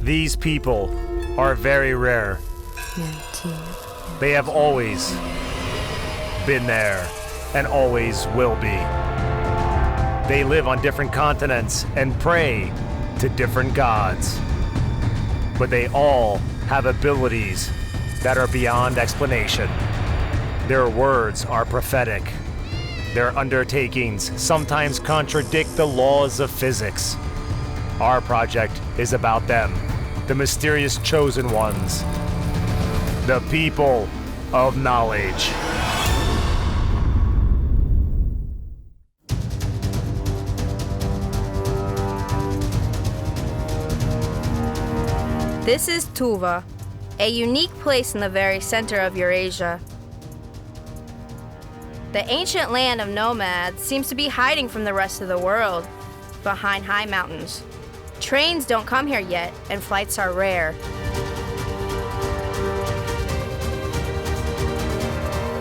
These people are very rare. They have always been there and always will be. They live on different continents and pray to different gods. But they all have abilities that are beyond explanation. Their words are prophetic. Their undertakings sometimes contradict the laws of physics. Our project is about them, the mysterious chosen ones, the people of knowledge. This is Tuva, a unique place in the very center of Eurasia. The ancient land of nomads seems to be hiding from the rest of the world, behind high mountains. Trains don't come here yet, and flights are rare.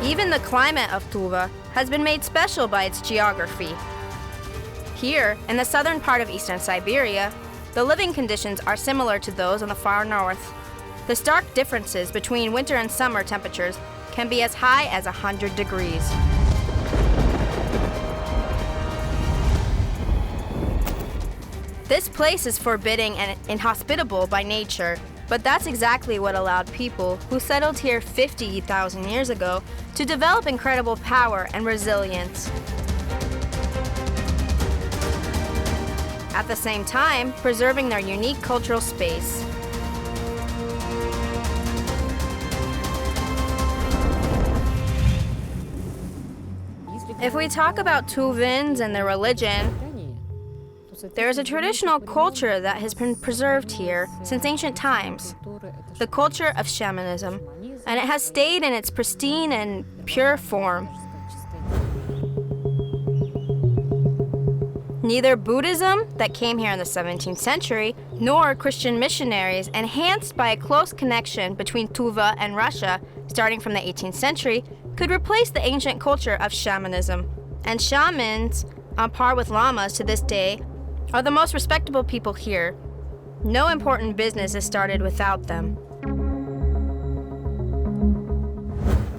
Even the climate of Tuva has been made special by its geography. Here, in the southern part of eastern Siberia, the living conditions are similar to those on the far north. The stark differences between winter and summer temperatures can be as high as 100 degrees. This place is forbidding and inhospitable by nature, but that's exactly what allowed people who settled here 50,000 years ago to develop incredible power and resilience. At the same time, preserving their unique cultural space. If we talk about Tuvans and their religion, there is a traditional culture that has been preserved here since ancient times, the culture of Shamanism, and it has stayed in its pristine and pure form. Neither Buddhism, that came here in the 17th century, nor Christian missionaries, enhanced by a close connection between Tuva and Russia, starting from the 18th century, could replace the ancient culture of shamanism. And shamans, on par with lamas to this day, are the most respectable people here. No important business is started without them.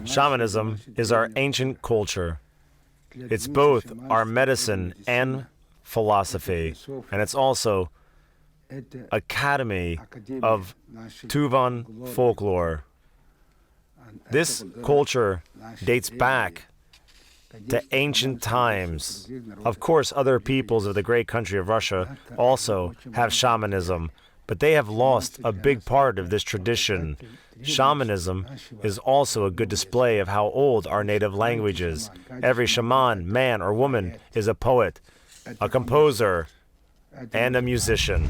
Shamanism is our ancient culture. It's both our medicine and philosophy, and it's also Academy of Tuvan folklore. This culture dates back to ancient times. Of course, other peoples of the great country of Russia also have shamanism, but they have lost a big part of this tradition. Shamanism is also a good display of how old our native language is. Every shaman, man or woman, is a poet, a composer, and a musician.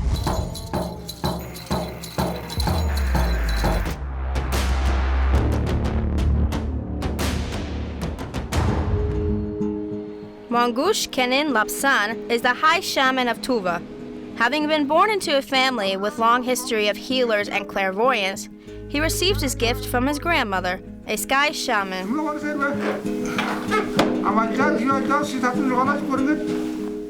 Mangush Kenin Lapsan is the high shaman of Tuva. Having been born into a family with long history of healers and clairvoyance, he received his gift from his grandmother, a sky shaman.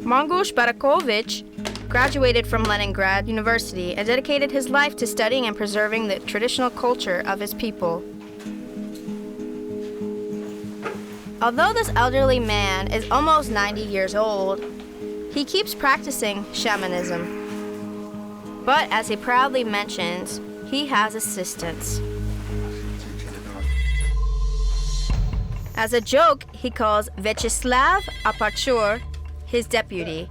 Mangush Barakovich graduated from Leningrad University and dedicated his life to studying and preserving the traditional culture of his people. Although this elderly man is almost 90 years old, he keeps practicing shamanism. But as he proudly mentions, he has assistants. As a joke, he calls Vyacheslav Apachur his deputy.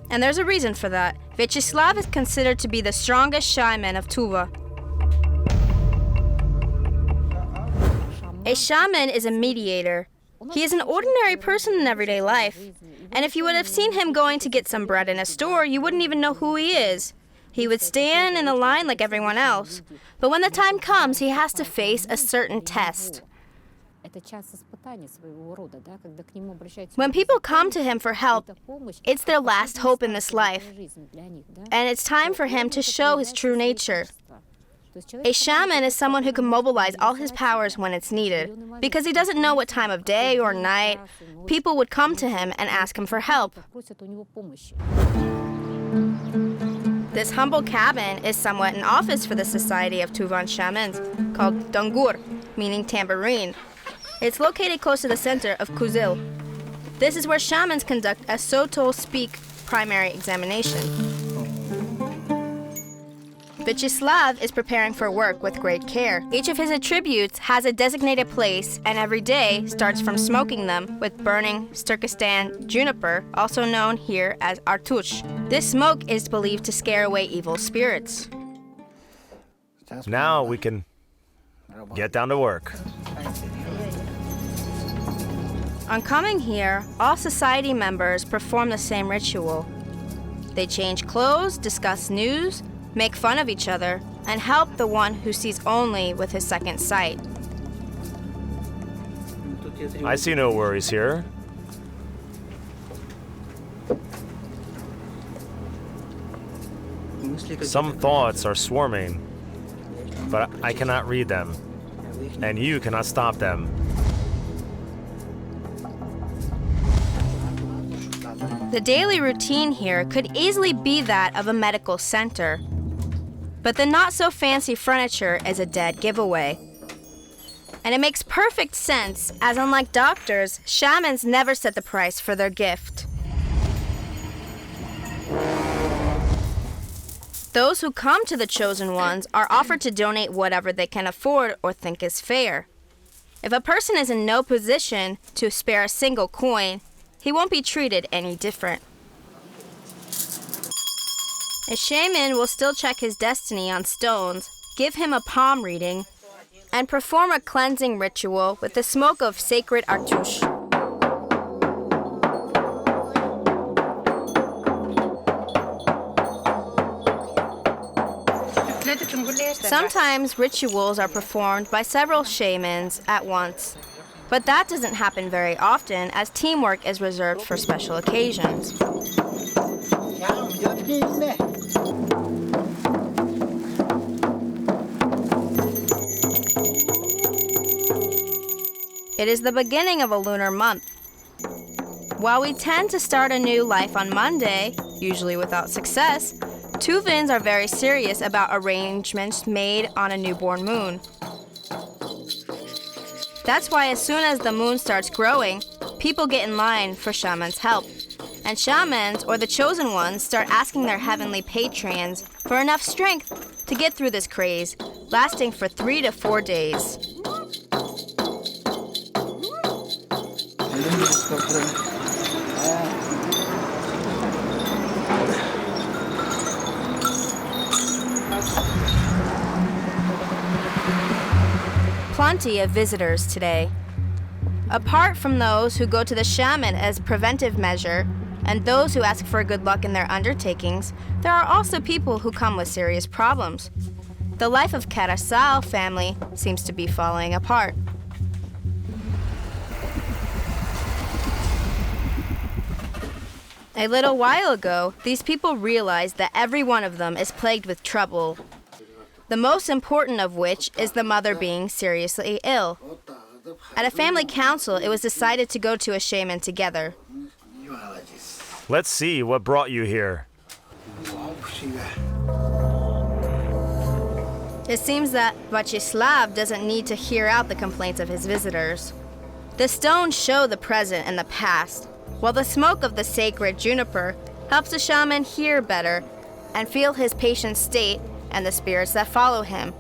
And there's a reason for that. Vyacheslav is considered to be the strongest shaman of Tuva. A shaman is a mediator. He is an ordinary person in everyday life. And if you would have seen him going to get some bread in a store, you wouldn't even know who he is. He would stand in a line like everyone else. But when the time comes, he has to face a certain test. When people come to him for help, it's their last hope in this life. And it's time for him to show his true nature. A shaman is someone who can mobilize all his powers when it's needed. Because he doesn't know what time of day or night, people would come to him and ask him for help. This humble cabin is somewhat an office for the Society of Tuvan Shamans, called Dangur, meaning tambourine. It's located close to the center of Kuzil. This is where shamans conduct a so-to-speak primary examination. Vyacheslav is preparing for work with great care. Each of his attributes has a designated place, and every day starts from smoking them with burning Turkestan juniper, also known here as artush. This smoke is believed to scare away evil spirits. Now we can get down to work. On coming here, all society members perform the same ritual. They change clothes, discuss news, make fun of each other, and help the one who sees only with his second sight. I see no worries here. Some thoughts are swarming, but I cannot read them, and you cannot stop them. The daily routine here could easily be that of a medical center. But the not-so-fancy furniture is a dead giveaway. And it makes perfect sense, as unlike doctors, shamans never set the price for their gift. Those who come to the chosen ones are offered to donate whatever they can afford or think is fair. If a person is in no position to spare a single coin, he won't be treated any different. A shaman will still check his destiny on stones, give him a palm reading, and perform a cleansing ritual with the smoke of sacred artush. Sometimes rituals are performed by several shamans at once, but that doesn't happen very often, as teamwork is reserved for special occasions. It is the beginning of a lunar month. While we tend to start a new life on Monday, usually without success, Tuvans are very serious about arrangements made on a newborn moon. That's why as soon as the moon starts growing, people get in line for shamans' help. And shamans, or the chosen ones, start asking their heavenly patrons for enough strength to get through this craze, lasting for 3 to 4 days. Plenty of visitors today. Apart from those who go to the shaman as preventive measure, and those who ask for good luck in their undertakings, there are also people who come with serious problems. The life of Karasal family seems to be falling apart. A little while ago, these people realized that every one of them is plagued with trouble, the most important of which is the mother being seriously ill. At a family council, it was decided to go to a shaman together. Let's see what brought you here. It seems that Vyacheslav doesn't need to hear out the complaints of his visitors. The stones show the present and the past, while the smoke of the sacred juniper helps the shaman hear better and feel his patient's state and the spirits that follow him.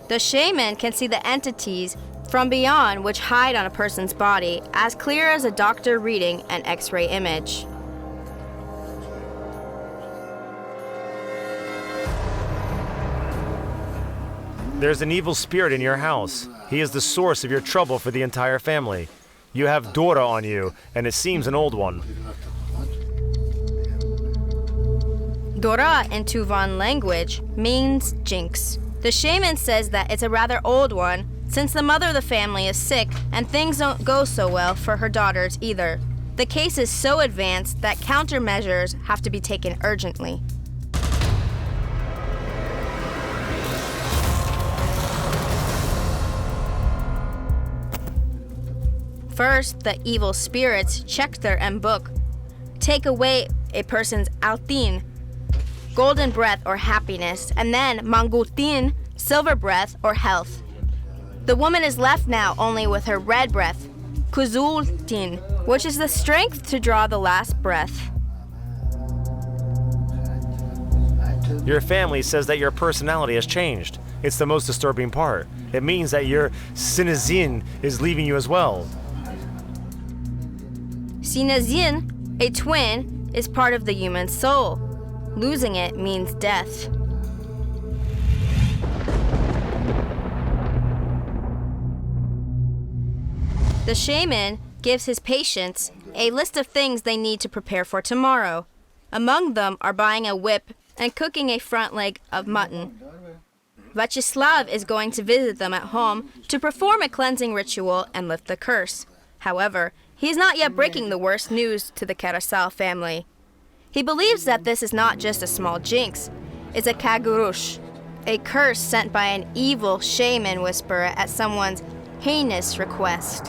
The shaman can see the entities from beyond which hide on a person's body as clear as a doctor reading an X-ray image. There's an evil spirit in your house. He is the source of your trouble for the entire family. You have Dora on you, and it seems an old one. Dora in Tuvan language means jinx. The shaman says that it's a rather old one, since the mother of the family is sick and things don't go so well for her daughters either. The case is so advanced that countermeasures have to be taken urgently. First, the evil spirits check their book, take away a person's altin, golden breath or happiness, and then Mangutin, silver breath or health. The woman is left now only with her red breath, Kuzultin, which is the strength to draw the last breath. Your family says that your personality has changed. It's the most disturbing part. It means that your sinazin is leaving you as well. Sinazin, a twin, is part of the human soul. Losing it means death. The shaman gives his patients a list of things they need to prepare for tomorrow. Among them are buying a whip and cooking a front leg of mutton. Vyacheslav is going to visit them at home to perform a cleansing ritual and lift the curse. However, he is not yet breaking the worst news to the Karasal family. He believes that this is not just a small jinx, it's a kagurush, a curse sent by an evil shaman whisperer at someone's heinous request.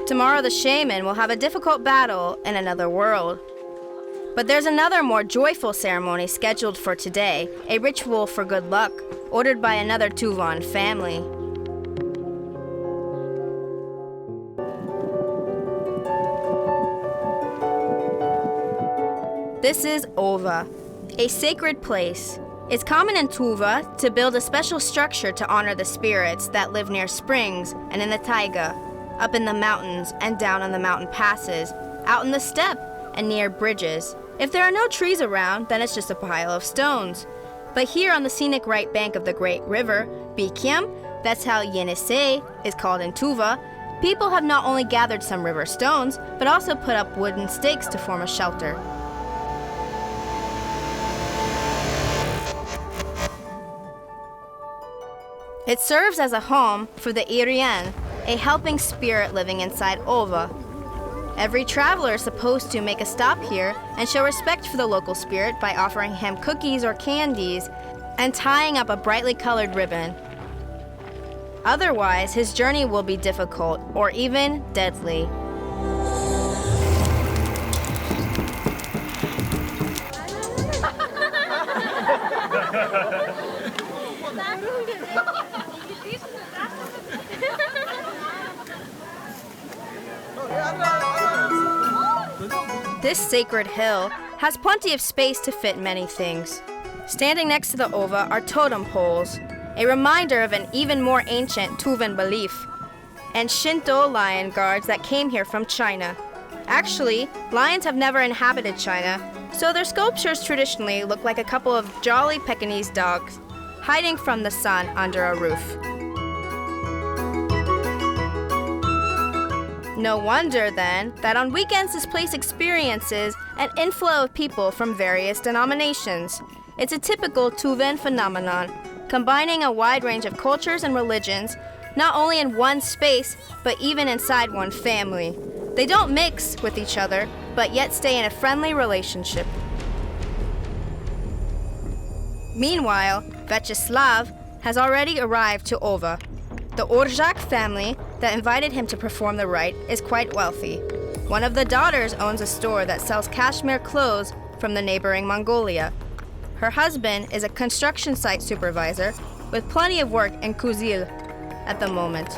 Tomorrow the shaman will have a difficult battle in another world. But there's another more joyful ceremony scheduled for today, a ritual for good luck, ordered by another Tuvan family. This is Ova, a sacred place. It's common in Tuva to build a special structure to honor the spirits that live near springs and in the taiga, up in the mountains and down on the mountain passes, out in the steppe and near bridges. If there are no trees around, then it's just a pile of stones. But here on the scenic right bank of the great river, Bikyam, that's how Yenisei is called in Tuva, people have not only gathered some river stones, but also put up wooden stakes to form a shelter. It serves as a home for the Irian, a helping spirit living inside Ova. Every traveler is supposed to make a stop here and show respect for the local spirit by offering him cookies or candies and tying up a brightly colored ribbon. Otherwise, his journey will be difficult or even deadly. This sacred hill has plenty of space to fit many things. Standing next to the Ova are totem poles, a reminder of an even more ancient Tuvan belief, and Shinto lion guards that came here from China. Actually, lions have never inhabited China, so their sculptures traditionally look like a couple of jolly Pekingese dogs hiding from the sun under a roof. No wonder, then, that on weekends this place experiences an inflow of people from various denominations. It's a typical Tuvan phenomenon, combining a wide range of cultures and religions, not only in one space, but even inside one family. They don't mix with each other, but yet stay in a friendly relationship. Meanwhile, Vyacheslav has already arrived to Ova. The Orzhak family that invited him to perform the rite is quite wealthy. One of the daughters owns a store that sells cashmere clothes from the neighboring Mongolia. Her husband is a construction site supervisor with plenty of work in Kuzil at the moment.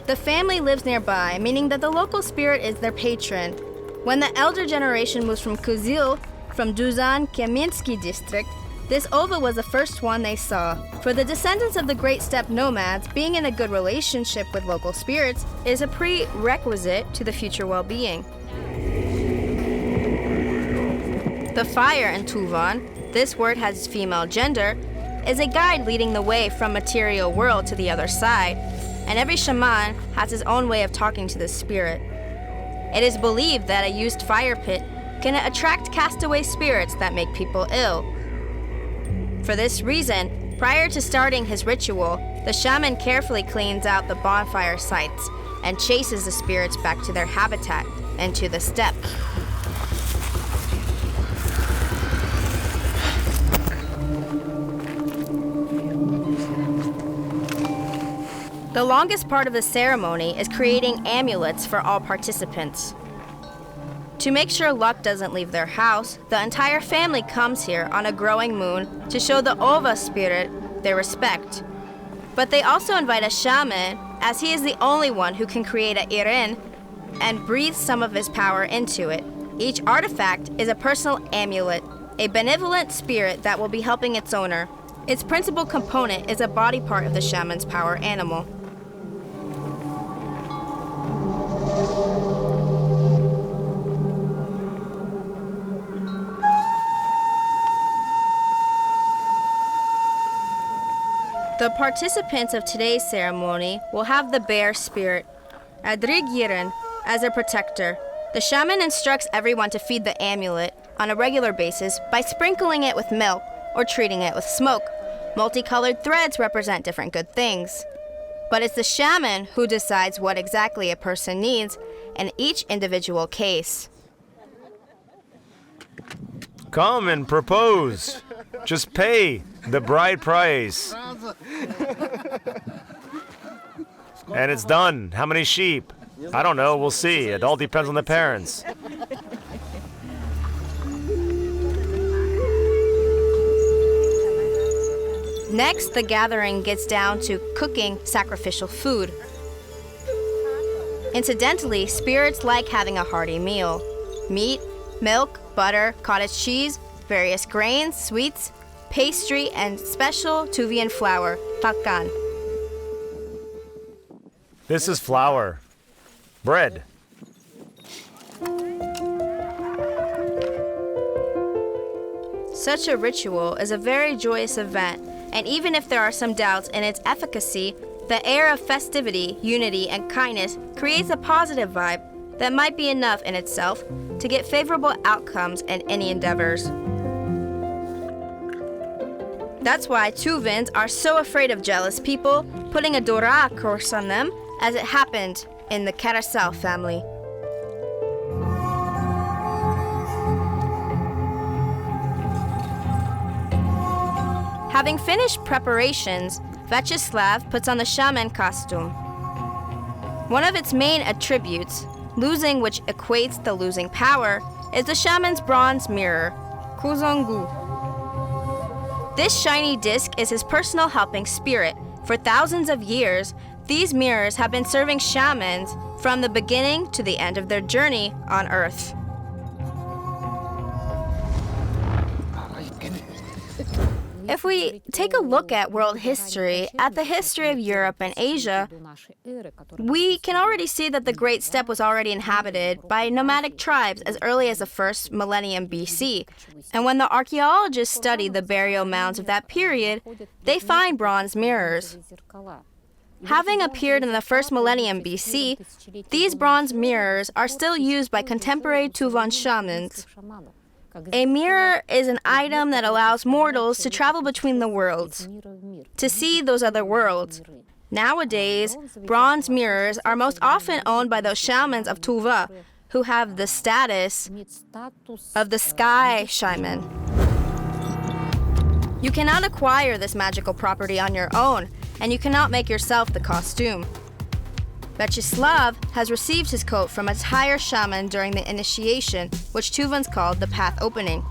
The family lives nearby, meaning that the local spirit is their patron. When the elder generation moves from Kuzil, from Duzan Kamiensky district, this Ova was the first one they saw. For the descendants of the great steppe nomads, being in a good relationship with local spirits is a prerequisite to the future well-being. The fire in Tuvan, this word has female gender, is a guide leading the way from material world to the other side, and every shaman has his own way of talking to the spirit. It is believed that a used fire pit can attract castaway spirits that make people ill. For this reason, prior to starting his ritual, the shaman carefully cleans out the bonfire sites and chases the spirits back to their habitat and to the steppe. The longest part of the ceremony is creating amulets for all participants. To make sure luck doesn't leave their house, the entire family comes here on a growing moon to show the Ova spirit their respect. But they also invite a shaman, as he is the only one who can create a irin and breathe some of his power into it. Each artifact is a personal amulet, a benevolent spirit that will be helping its owner. Its principal component is a body part of the shaman's power animal. The participants of today's ceremony will have the bear spirit, Adrig-Yiren, as their protector. The shaman instructs everyone to feed the amulet on a regular basis by sprinkling it with milk or treating it with smoke. Multicolored threads represent different good things. But it's the shaman who decides what exactly a person needs in each individual case. Come and propose. Just pay the bride price. And it's done. How many sheep? I don't know. We'll see. It all depends on the parents. Next, the gathering gets down to cooking sacrificial food. Incidentally, spirits like having a hearty meal. Meat, milk, butter, cottage cheese, various grains, sweets, pastry, and special Tuvian flour, takan. This is flour. Bread. Such a ritual is a very joyous event, and even if there are some doubts in its efficacy, the air of festivity, unity, and kindness creates a positive vibe that might be enough in itself to get favorable outcomes in any endeavors. That's why Tuvans are so afraid of jealous people putting a Dora curse on them, as it happened in the Carousel family. Having finished preparations, Vyacheslav puts on the shaman costume. One of its main attributes, losing which equates the losing power, is the shaman's bronze mirror, Kuzongu. This shiny disc is his personal helping spirit. For thousands of years, these mirrors have been serving shamans from the beginning to the end of their journey on Earth. If we take a look at world history, at the history of Europe and Asia, we can already see that the Great Steppe was already inhabited by nomadic tribes as early as the first millennium BC. And when the archaeologists study the burial mounds of that period, they find bronze mirrors. Having appeared in the first millennium BC, these bronze mirrors are still used by contemporary Tuvan shamans. A mirror is an item that allows mortals to travel between the worlds, to see those other worlds. Nowadays, bronze mirrors are most often owned by those shamans of Tuva, who have the status of the sky shaman. You cannot acquire this magical property on your own, and you cannot make yourself the costume. Vyacheslav has received his coat from a higher shaman during the initiation, which Tuvans called the path opening.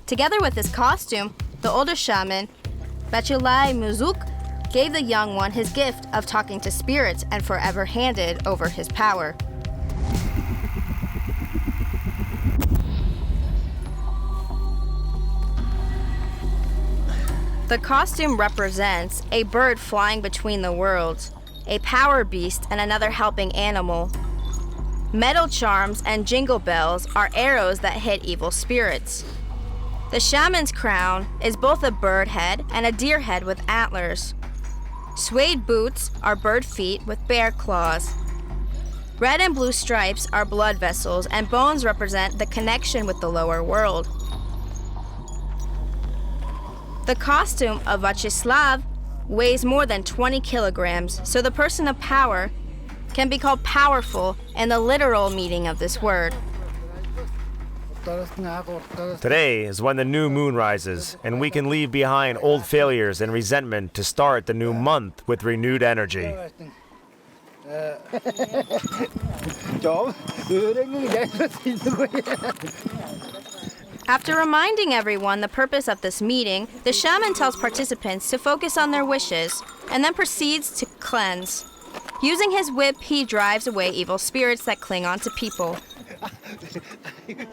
Together with his costume, the older shaman, Vyacheslav Muzuk, gave the young one his gift of talking to spirits and forever handed over his power. The costume represents a bird flying between the worlds, a power beast and another helping animal. Metal charms and jingle bells are arrows that hit evil spirits. The shaman's crown is both a bird head and a deer head with antlers. Suede boots are bird feet with bear claws. Red and blue stripes are blood vessels, and bones represent the connection with the lower world. The costume of Vyacheslav weighs more than 20 kilograms, so the person of power can be called powerful in the literal meaning of this word. Today is when the new moon rises, and we can leave behind old failures and resentment to start the new month with renewed energy. After reminding everyone the purpose of this meeting, the shaman tells participants to focus on their wishes and then proceeds to cleanse. Using his whip, he drives away evil spirits that cling on to people.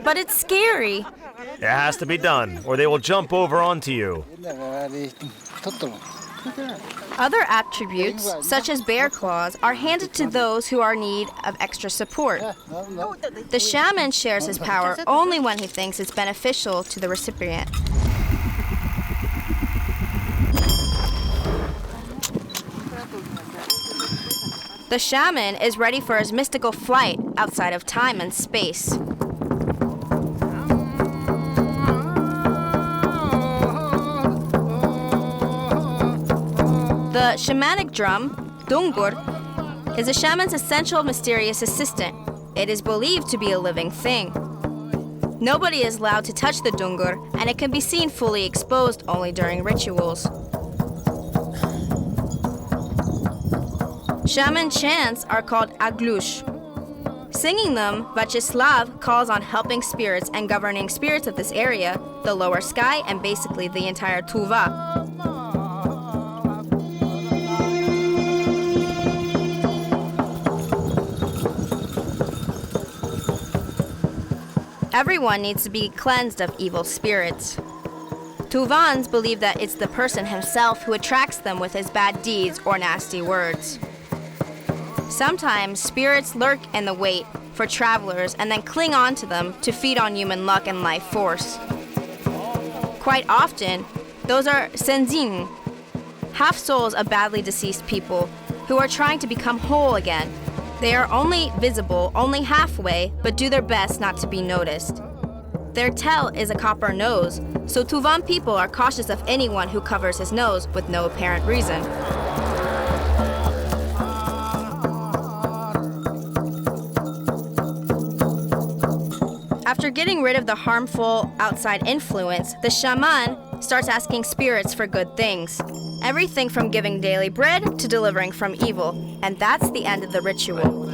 But it's scary. It has to be done, or they will jump over onto you. Other attributes, such as bear claws, are handed to those who are in need of extra support. The shaman shares his power only when he thinks it's beneficial to the recipient. The shaman is ready for his mystical flight outside of time and space. The shamanic drum, dungur, is a shaman's essential mysterious assistant. It is believed to be a living thing. Nobody is allowed to touch the dungur, and it can be seen fully exposed only during rituals. Shaman chants are called aglush. Singing them, Vachislav calls on helping spirits and governing spirits of this area, the lower sky, and basically the entire Tuva. Everyone needs to be cleansed of evil spirits. Tuvans believe that it's the person himself who attracts them with his bad deeds or nasty words. Sometimes spirits lurk in the wait for travelers and then cling on to them to feed on human luck and life force. Quite often, those are senzin, half-souls of badly deceased people who are trying to become whole again. They are only visible, only halfway, but do their best not to be noticed. Their tell is a copper nose, so Tuvan people are cautious of anyone who covers his nose with no apparent reason. After getting rid of the harmful outside influence, the shaman starts asking spirits for good things. Everything from giving daily bread to delivering from evil. And that's the end of the ritual.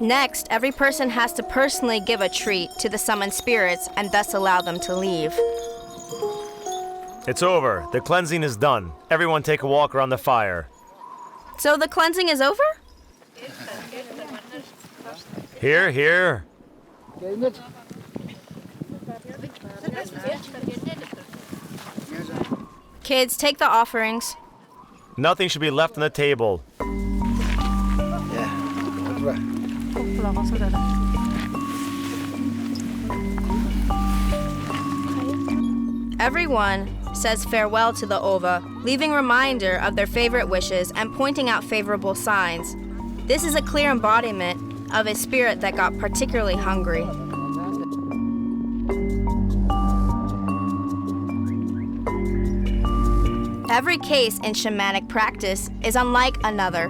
Next, every person has to personally give a treat to the summoned spirits and thus allow them to leave. It's over. The cleansing is done. Everyone take a walk around the fire. So the cleansing is over? Here, here. Kids, take the offerings. Nothing should be left on the table. Everyone says farewell to the ova, leaving reminder of their favorite wishes and pointing out favorable signs. This is a clear embodiment of a spirit that got particularly hungry. Every case in shamanic practice is unlike another.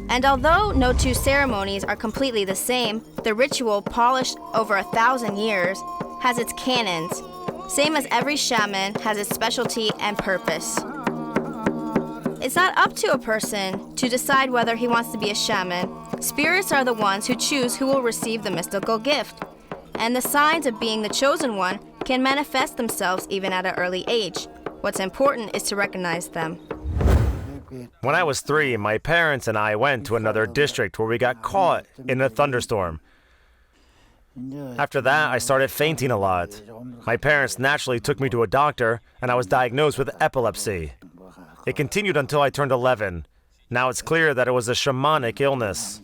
And although no two ceremonies are completely the same, the ritual, polished over 1,000 years, has its canons, same as every shaman has its specialty and purpose. It's not up to a person to decide whether he wants to be a shaman. Spirits are the ones who choose who will receive the mystical gift. And the signs of being the chosen one can manifest themselves even at an early age. What's important is to recognize them. When I was 3, my parents and I went to another district where we got caught in a thunderstorm. After that, I started fainting a lot. My parents naturally took me to a doctor, and I was diagnosed with epilepsy. It continued until I turned 11. Now it's clear that it was a shamanic illness.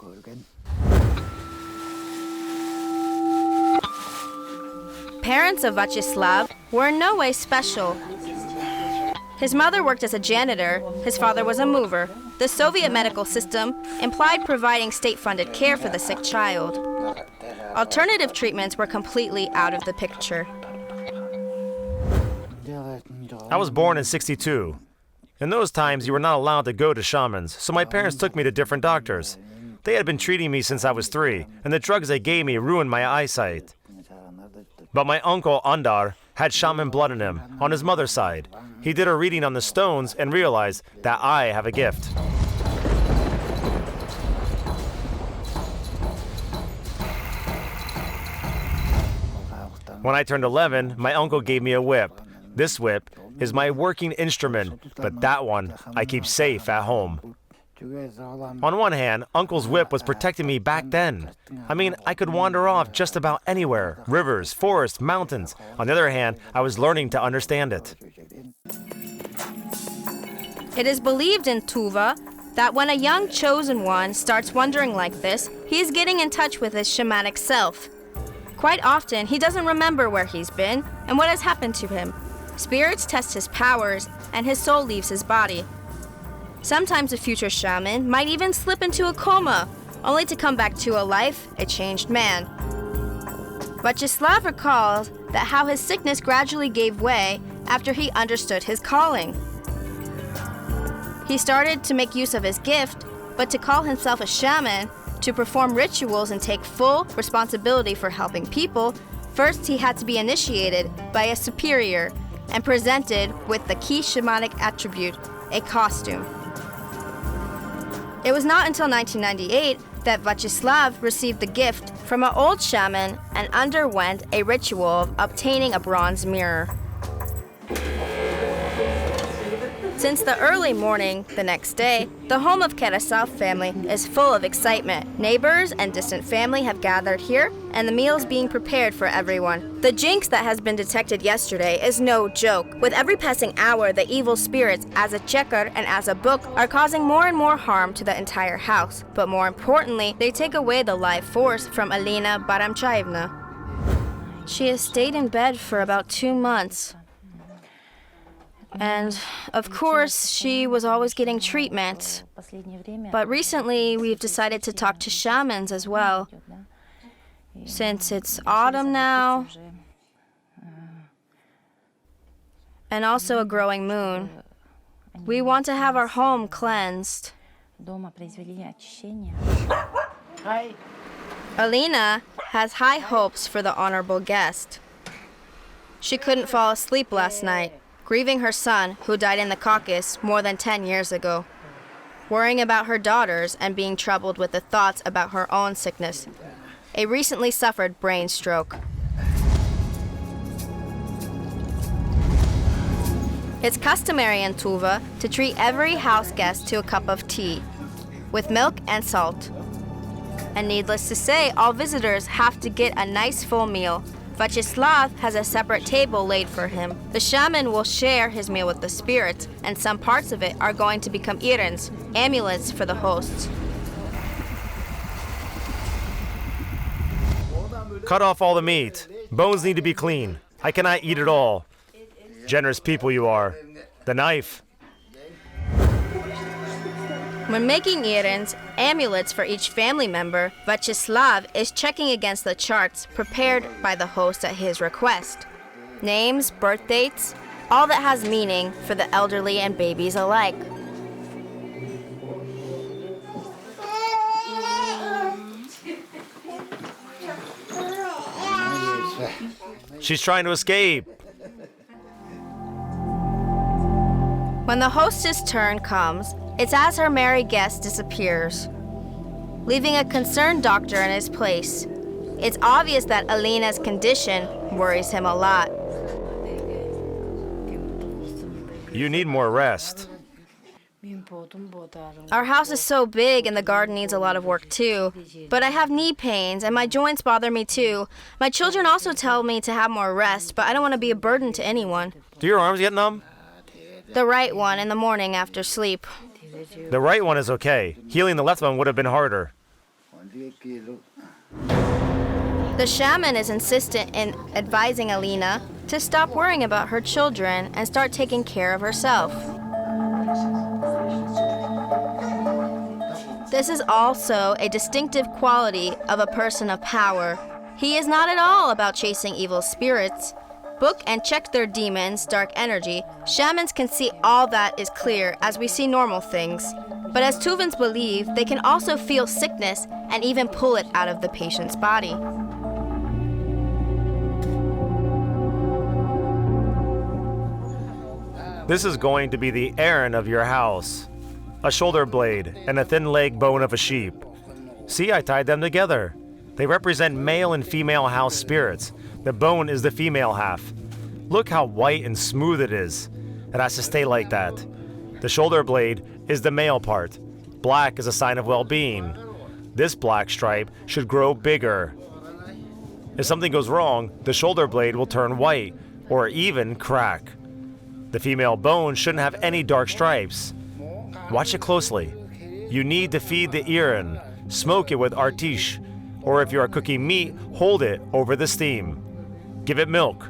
Parents of Vachislav were in no way special. His mother worked as a janitor, his father was a mover. The Soviet medical system implied providing state-funded care for the sick child. Alternative treatments were completely out of the picture. I was born in '62. In those times, you were not allowed to go to shamans, so my parents took me to different doctors. They had been treating me since I was 3, and the drugs they gave me ruined my eyesight. But my uncle Andar had shaman blood in him on his mother's side. He did a reading on the stones and realized that I have a gift. When I turned 11, my uncle gave me a whip. This whip is my working instrument, but that one I keep safe at home. On one hand, Uncle's whip was protecting me back then. I mean, I could wander off just about anywhere, rivers, forests, mountains. On the other hand, I was learning to understand it. It is believed in Tuva that when a young chosen one starts wandering like this, he is getting in touch with his shamanic self. Quite often, he doesn't remember where he's been and what has happened to him. Spirits test his powers, and his soul leaves his body. Sometimes a future shaman might even slip into a coma, only to come back to a life, a changed man. Vyacheslav recalls that how his sickness gradually gave way after he understood his calling. He started to make use of his gift, but to call himself a shaman, to perform rituals and take full responsibility for helping people, first he had to be initiated by a superior and presented with the key shamanic attribute, a costume. It was not until 1998 that Vyacheslav received the gift from an old shaman and underwent a ritual of obtaining a bronze mirror. Since the early morning the next day, the home of Kerasov family is full of excitement. Neighbors and distant family have gathered here, and the meals being prepared for everyone. The jinx that has been detected yesterday is no joke. With every passing hour, the evil spirits, as a checker and as a book, are causing more and more harm to the entire house. But more importantly, they take away the life force from Alina Baramchayevna. She has stayed in bed for about 2 months. And, of course, she was always getting treatment. But recently, we've decided to talk to shamans as well. Since it's autumn now, and also a growing moon, we want to have our home cleansed. Alina has high hopes for the honorable guest. She couldn't fall asleep last night, grieving her son, who died in the Caucasus more than 10 years ago, worrying about her daughters and being troubled with the thoughts about her own sickness, a recently suffered brain stroke. It's customary in Tuva to treat every house guest to a cup of tea, with milk and salt. And needless to say, all visitors have to get a nice full meal. Vyacheslav has a separate table laid for him. The shaman will share his meal with the spirits, and some parts of it are going to become irins, amulets for the hosts. Cut off all the meat. Bones need to be clean. I cannot eat it all. Generous people you are. The knife. When making irins, amulets for each family member, Vyacheslav is checking against the charts prepared by the host at his request. Names, birth dates, all that has meaning for the elderly and babies alike. She's trying to escape. When the hostess' turn comes, it's as her merry guest disappears, leaving a concerned doctor in his place. It's obvious that Alina's condition worries him a lot. You need more rest. Our house is so big and the garden needs a lot of work too. But I have knee pains and my joints bother me too. My children also tell me to have more rest, but I don't want to be a burden to anyone. Do your arms get numb? The right one in the morning after sleep. The right one is okay. Healing the left one would have been harder. The shaman is insistent in advising Alina to stop worrying about her children and start taking care of herself. This is also a distinctive quality of a person of power. He is not at all about chasing evil spirits. Book and check their demons, dark energy. Shamans can see all that is clear as we see normal things. But as Tuvans believe, they can also feel sickness and even pull it out of the patient's body. This is going to be the Aaron of your house. A shoulder blade and a thin leg bone of a sheep. See, I tied them together. They represent male and female house spirits. The bone is the female half. Look how white and smooth it is. It has to stay like that. The shoulder blade is the male part. Black is a sign of well-being. This black stripe should grow bigger. If something goes wrong, the shoulder blade will turn white or even crack. The female bone shouldn't have any dark stripes. Watch it closely. You need to feed the Aaron. Smoke it with artiche, or if you are cooking meat, hold it over the steam. Give it milk.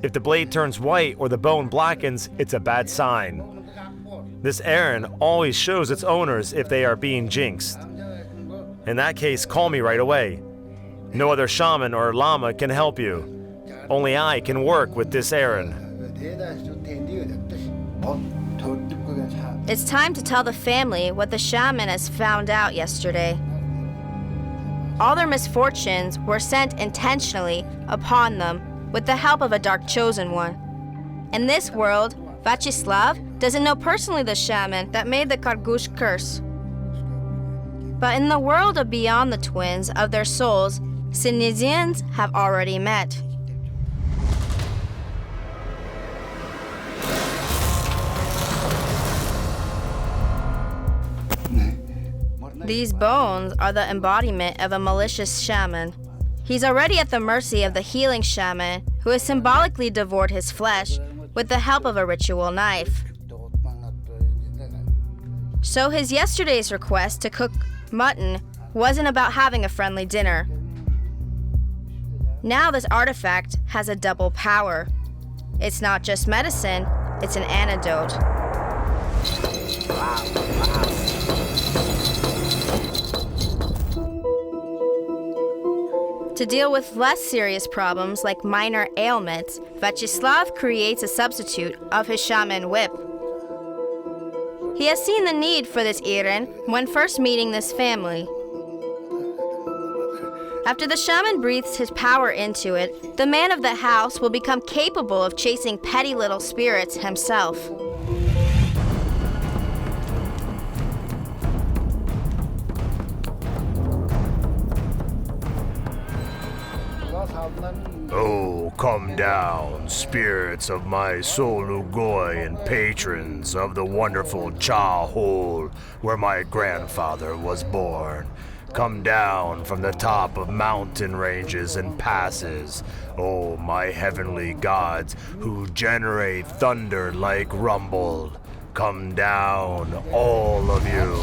If the blade turns white or the bone blackens, it's a bad sign. This Aaron always shows its owners if they are being jinxed. In that case, call me right away. No other shaman or lama can help you. Only I can work with this Aaron. It's time to tell the family what the shaman has found out yesterday. All their misfortunes were sent intentionally upon them with the help of a dark chosen one. In this world, Vyacheslav doesn't know personally the shaman that made the Kargush curse. But in the world of beyond the twins of their souls, Sinisians have already met. These bones are the embodiment of a malicious shaman. He's already at the mercy of the healing shaman, who has symbolically devoured his flesh with the help of a ritual knife. So his yesterday's request to cook mutton wasn't about having a friendly dinner. Now this artifact has a double power. It's not just medicine, it's an antidote. To deal with less serious problems like minor ailments, Vyacheslav creates a substitute of his shaman whip. He has seen the need for this Aaron when first meeting this family. After the shaman breathes his power into it, the man of the house will become capable of chasing petty little spirits himself. Oh, come down, spirits of my Solugoi and patrons of the wonderful Cha Hole, where my grandfather was born. Come down from the top of mountain ranges and passes, oh, my heavenly gods, who generate thunder like rumble. Come down, all of you.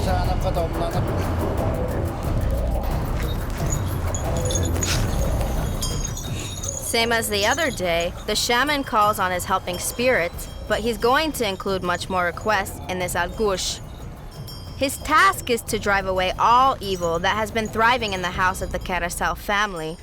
Same as the other day, the shaman calls on his helping spirits, but he's going to include much more requests in this Algush. His task is to drive away all evil that has been thriving in the house of the Carousel family.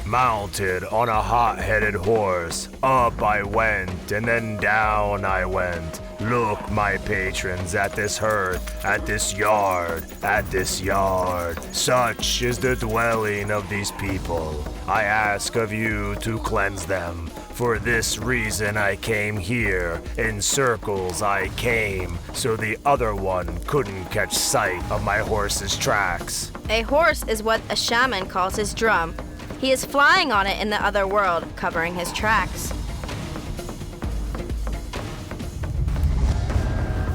Mounted on a hot-headed horse, up I went, and then down I went. Look, my patrons, at this hearth, at this yard, at this yard. Such is the dwelling of these people. I ask of you to cleanse them. For this reason I came here. In circles I came, so the other one couldn't catch sight of my horse's tracks. A horse is what a shaman calls his drum. He is flying on it in the other world, covering his tracks.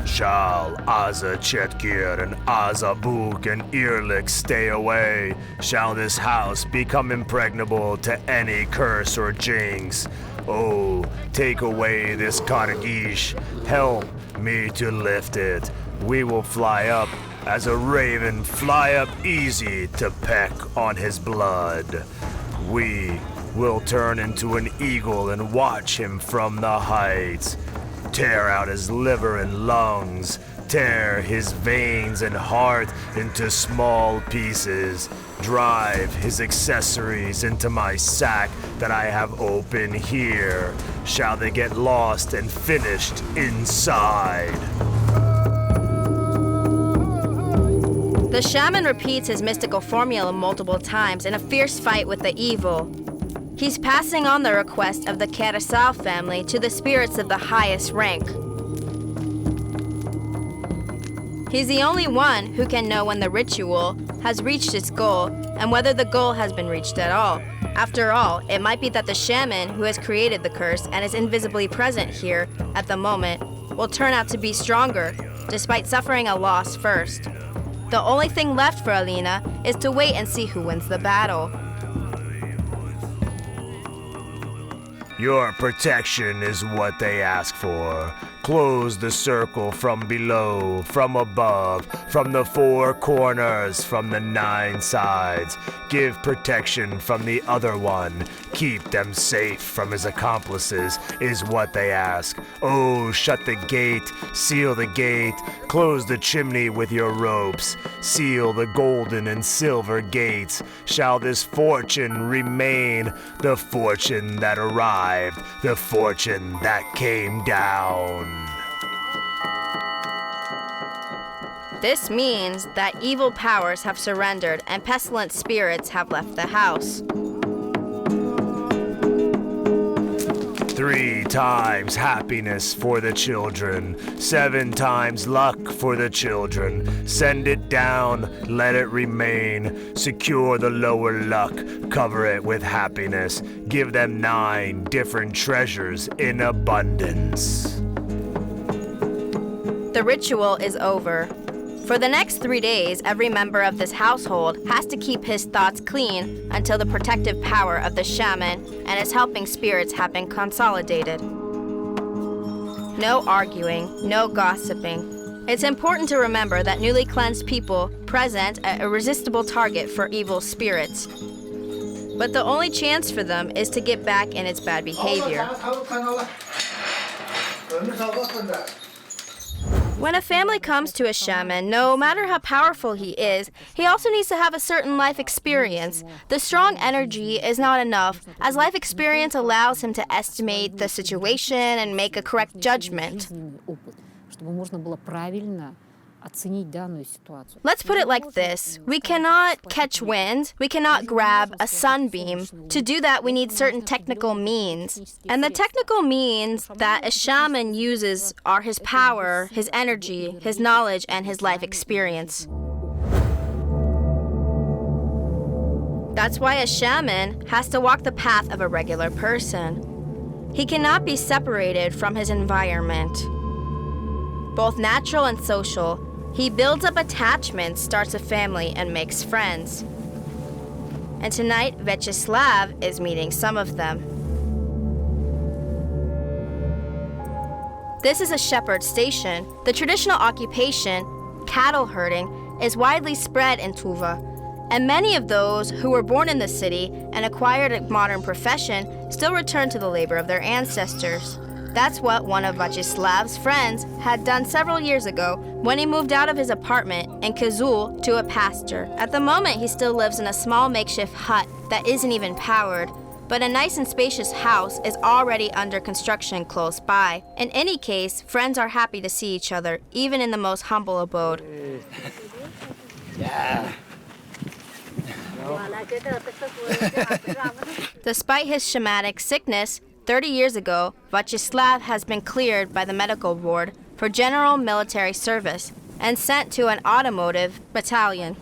Shall Aza Chetkir and Azabuk and Earlick stay away? Shall this house become impregnable to any curse or jinx? Oh, take away this Kargish. Help me to lift it. We will fly up as a raven, fly up easy to peck on his blood. We will turn into an eagle and watch him from the heights. Tear out his liver and lungs, tear his veins and heart into small pieces, drive his accessories into my sack that I have open here. Shall they get lost and finished inside? The shaman repeats his mystical formula multiple times in a fierce fight with the evil. He's passing on the request of the Carasal family to the spirits of the highest rank. He's the only one who can know when the ritual has reached its goal and whether the goal has been reached at all. After all, it might be that the shaman who has created the curse and is invisibly present here at the moment will turn out to be stronger, despite suffering a loss first. The only thing left for Alina is to wait and see who wins the battle. Your protection is what they ask for. Close the circle from below, from above, from the four corners, from the 9 sides. Give protection from the other one. Keep them safe from his accomplices is what they ask. Oh, shut the gate, seal the gate, close the chimney with your ropes. Seal the golden and silver gates. Shall this fortune remain? The fortune that arrived, the fortune that came down. This means that evil powers have surrendered and pestilent spirits have left the house. 3 times happiness for the children, 7 times luck for the children. Send it down, let it remain. Secure the lower luck, cover it with happiness. Give them 9 different treasures in abundance. The ritual is over. For the next 3 days, every member of this household has to keep his thoughts clean until the protective power of the shaman and his helping spirits have been consolidated. No arguing, no gossiping. It's important to remember that newly cleansed people present an irresistible target for evil spirits. But the only chance for them is to get back in its bad behavior. When a family comes to a shaman, no matter how powerful he is, he also needs to have a certain life experience. The strong energy is not enough, as life experience allows him to estimate the situation and make a correct judgment. Let's put it like this. We cannot catch wind. We cannot grab a sunbeam. To do that, we need certain technical means. And the technical means that a shaman uses are his power, his energy, his knowledge, and his life experience. That's why a shaman has to walk the path of a regular person. He cannot be separated from his environment, both natural and social. He builds up attachments, starts a family, and makes friends. And tonight, Vyacheslav is meeting some of them. This is a shepherd station. The traditional occupation, cattle herding, is widely spread in Tuva. And many of those who were born in the city and acquired a modern profession still return to the labor of their ancestors. That's what one of Vyacheslav's friends had done several years ago when he moved out of his apartment in Kazul to a pasture. At the moment, he still lives in a small makeshift hut that isn't even powered, but a nice and spacious house is already under construction close by. In any case, friends are happy to see each other, even in the most humble abode. Despite his shamanic sickness, 30 years ago, Vyacheslav has been cleared by the medical board for general military service and sent to an automotive battalion.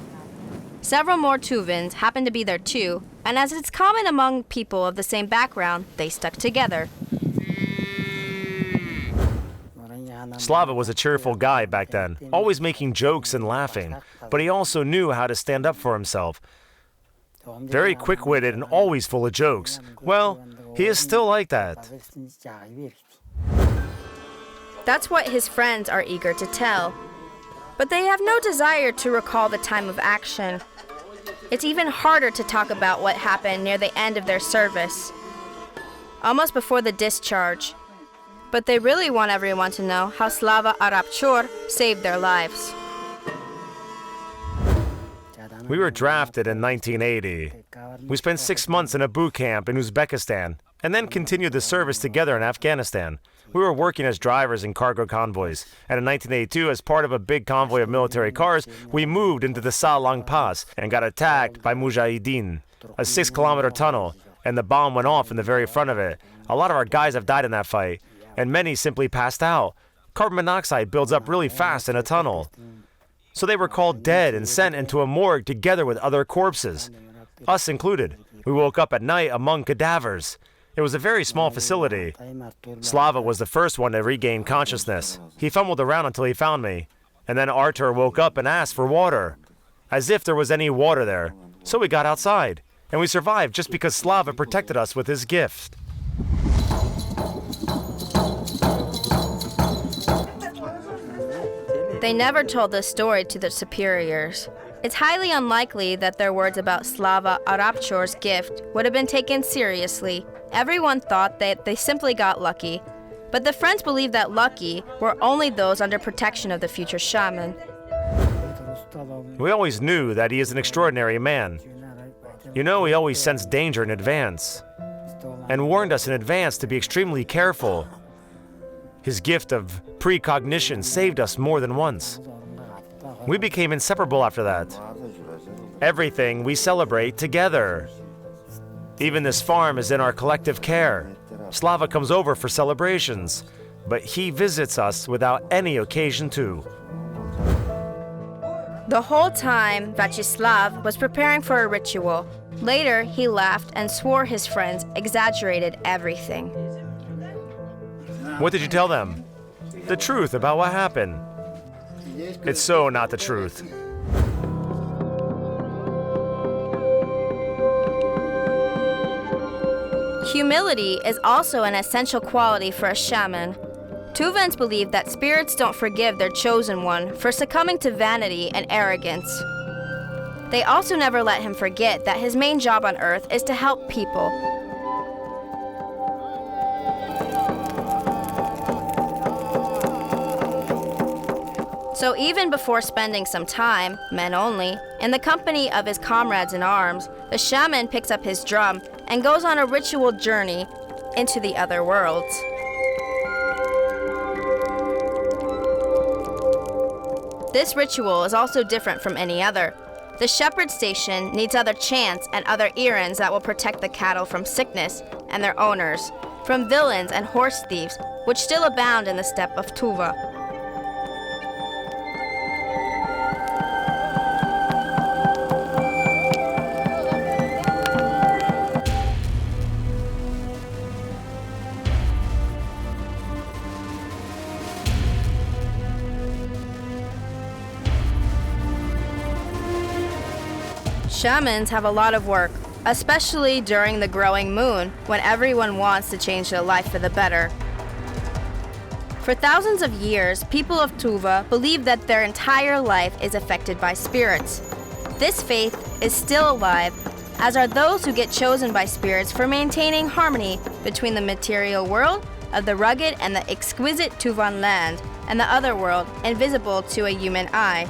Several more Tuvans happened to be there too, and as it's common among people of the same background, they stuck together. Slava was a cheerful guy back then, always making jokes and laughing, but he also knew how to stand up for himself. Very quick-witted and always full of jokes. Well, he is still like that. That's what his friends are eager to tell. But they have no desire to recall the time of action. It's even harder to talk about what happened near the end of their service, almost before the discharge. But they really want everyone to know how Slava Arapchur saved their lives. We were drafted in 1980. We spent 6 months in a boot camp in Uzbekistan, and then continued the service together in Afghanistan. We were working as drivers in cargo convoys, and in 1982, as part of a big convoy of military cars, we moved into the Salang Pass and got attacked by Mujahideen, a 6-kilometer tunnel. and the bomb went off in the very front of it. A lot of our guys have died in that fight, and many simply passed out. Carbon monoxide builds up really fast in a tunnel. So they were called dead and sent into a morgue together with other corpses, us included. We woke up at night among cadavers. It was a very small facility. Slava was the first one to regain consciousness. He fumbled around until he found me. And then Artur woke up and asked for water, as if there was any water there. So we got outside, and we survived just because Slava protected us with his gift. They never told this story to their superiors. It's highly unlikely that their words about Slava Arapchor's gift would have been taken seriously. Everyone thought that they simply got lucky. But the friends believed that lucky were only those under protection of the future shaman. We always knew that he is an extraordinary man. You know, he always sensed danger in advance and warned us in advance to be extremely careful. His gift of precognition saved us more than once. We became inseparable after that. Everything we celebrate together. Even this farm is in our collective care. Slava comes over for celebrations, but he visits us without any occasion to. The whole time, Vyacheslav was preparing for a ritual. Later, he laughed and swore his friends exaggerated everything. What did you tell them? The truth about what happened. It's so not the truth. Humility is also an essential quality for a shaman. Tuvans believe that spirits don't forgive their chosen one for succumbing to vanity and arrogance. They also never let him forget that his main job on Earth is to help people. So even before spending some time, men only, in the company of his comrades in arms, the shaman picks up his drum and goes on a ritual journey into the other worlds. This ritual is also different from any other. The shepherd station needs other chants and other errands that will protect the cattle from sickness and their owners, from villains and horse thieves, which still abound in the steppe of Tuva. Shamans have a lot of work, especially during the growing moon, when everyone wants to change their life for the better. For thousands of years, people of Tuva believe that their entire life is affected by spirits. This faith is still alive, as are those who get chosen by spirits for maintaining harmony between the material world of the rugged and the exquisite Tuvan land and the other world invisible to a human eye.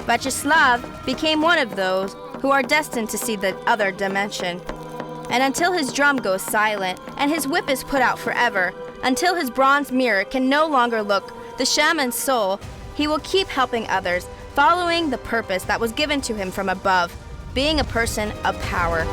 Vyacheslav became one of those who are destined to see the other dimension. And until his drum goes silent and his whip is put out forever, until his bronze mirror can no longer look the shaman's soul, he will keep helping others, following the purpose that was given to him from above, being a person of power.